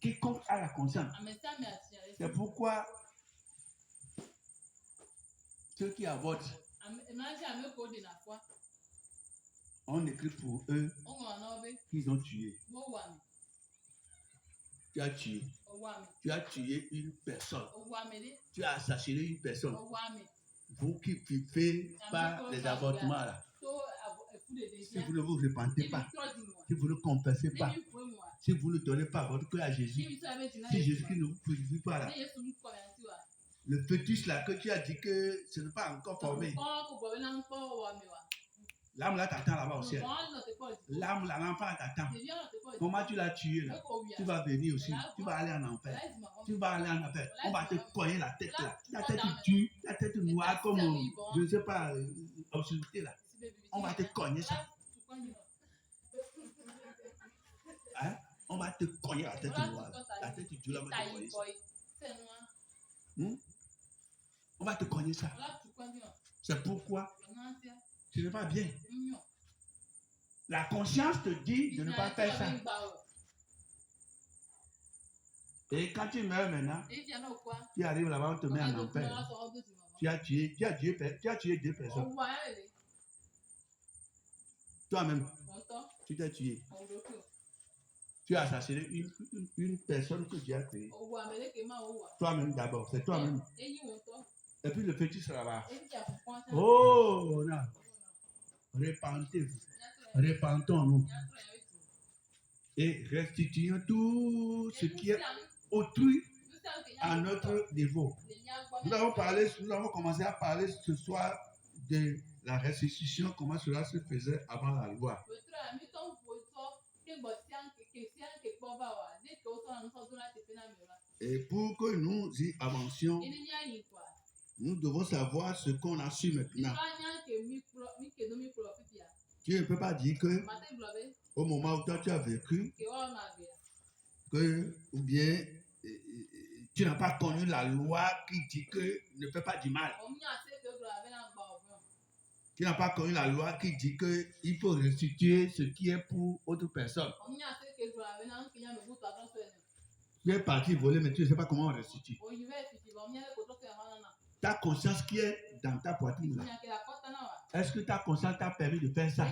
Quiconque a la conscience. C'est pourquoi ceux qui avortent, on écrit pour eux qu'ils ont tué. Tu as tué. Tu as tué une personne. Tu as assassiné une personne. Vous qui vivez par les avortements là. Si vous ne vous repentez pas, si vous ne confessez pas, si vous ne donnez pas votre cœur à Jésus, si Jésus-Christ ne vous purifie pas là, le fœtus là que tu as dit que ce n'est pas encore formé, l'âme là t'attend là-bas au ciel. L'âme là, l'enfant là t'attend. Comment tu l'as tué là? Tu vas venir aussi. Tu vas aller en enfer. Tu vas aller en enfer. On va te cogner la tête là. La tête dure, la tête noire comme, je ne sais pas, obscurité là. On va te cogner ça. Hein? On va te cogner la tête noire. La tête dure là, on va te cogner ça. On va te cogner ça. C'est pourquoi ce n'est pas bien. La conscience te dit de ne pas faire ça. Et quand tu meurs maintenant, tu arrives là-bas, on te met en enfer. Tu as tué 2 personnes. Toi-même, tu t'es tué. Tu as assassiné une personne que Dieu a créée. Toi-même d'abord, c'est toi-même. Et puis le fœtus là-bas. Oh non. Repentez-vous. Repentons-nous. Et restituons tout ce qui est autrui à notre niveau. Nous avons commencé à parler ce soir de la restitution, comment cela se faisait avant la loi. Et pour que nous y avancions, nous devons savoir ce qu'on a su maintenant. Tu ne peux pas dire que au moment où toi tu as vécu, ou bien tu n'as pas connu la loi qui dit que ne fais pas du mal. Tu n'as pas connu la loi qui dit qu'il faut restituer ce qui est pour autre personne. Tu es parti voler, mais tu ne sais pas comment on restitue. Ta conscience qui est dans ta poitrine là, est-ce que ta conscience t'a permis de faire ça?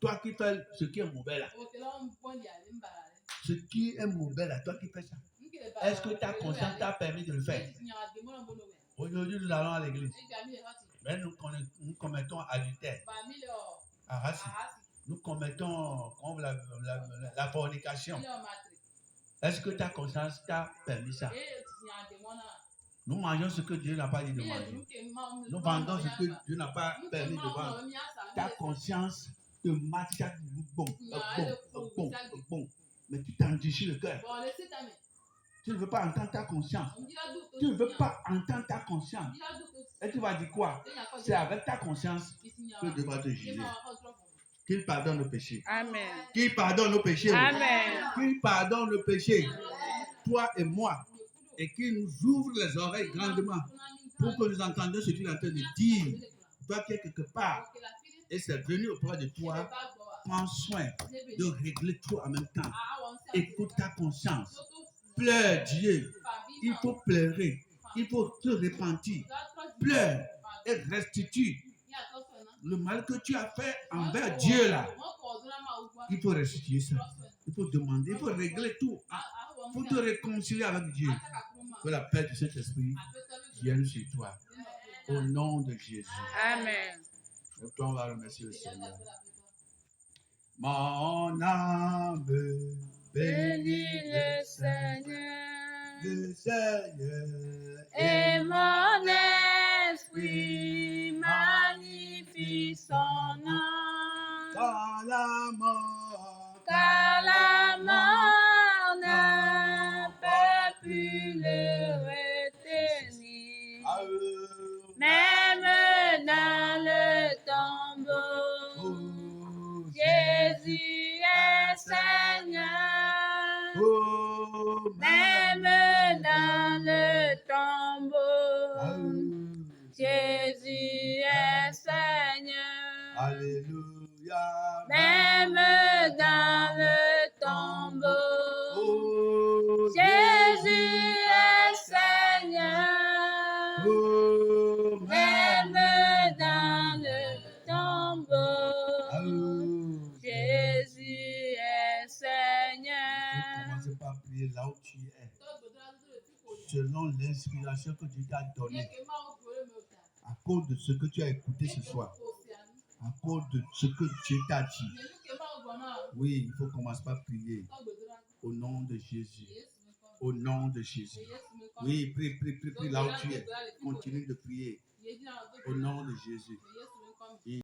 Toi qui fais ce qui est mauvais là. Ce qui est mauvais là, toi qui fais ça. Est-ce que ta conscience t'a permis de le faire? Aujourd'hui, nous allons à l'église. Mais nous commettons adultère. À Rassi. Nous commettons la fornication. Est-ce que ta conscience t'a permis ça? Nous mangeons ce que Dieu n'a pas dit de manger. Nous vendons ce que Dieu n'a pas permis de vendre. Ta conscience te marche bon. Mais tu t'endurcis le cœur. Tu ne veux pas entendre ta conscience. Tu ne veux pas entendre ta conscience. Et tu vas dire quoi? C'est avec ta conscience que Dieu va te juger. Qu'il pardonne nos péchés. Amen. Qu'il pardonne nos péchés. Amen. Qu'il pardonne nos péchés. Toi et moi. Et qu'il nous ouvre les oreilles grandement pour que nous entendions ce qu'il est en train de dire. Toi qui es quelque part et c'est venu auprès de toi, prends soin de régler tout en même temps. Écoute ta conscience. Pleure Dieu. Il faut pleurer. Il faut te repentir. Pleure et restitue le mal que tu as fait envers Dieu là. Il faut restituer ça. Il faut demander. Il faut régler tout. Il faut te réconcilier avec Dieu. Que la paix de cet esprit vienne sur toi. Au nom de Jésus. Amen. Et toi, on va remercier le Seigneur. Mon âme bénit le Seigneur. Le Seigneur. Et mon esprit magnifie son nom. Car la mort. Car la mort ne peut plus le retenir. Même dans le tombeau, Jésus est Seigneur. Même dans le tombeau, Jésus est Seigneur. Alléluia. Même dans le tombeau, tombeau. Jésus est Seigneur. Commencez par prier là où tu es. Selon l'inspiration que Dieu t'a donnée. À cause de ce que tu as écouté ce soir. À cause de ce que Dieu t'a dit. Oui, il faut commencer par prier. Au nom de Jésus. Au nom de Jésus. Oui, prie là où tu es. Continue de prier. Au nom de Jésus.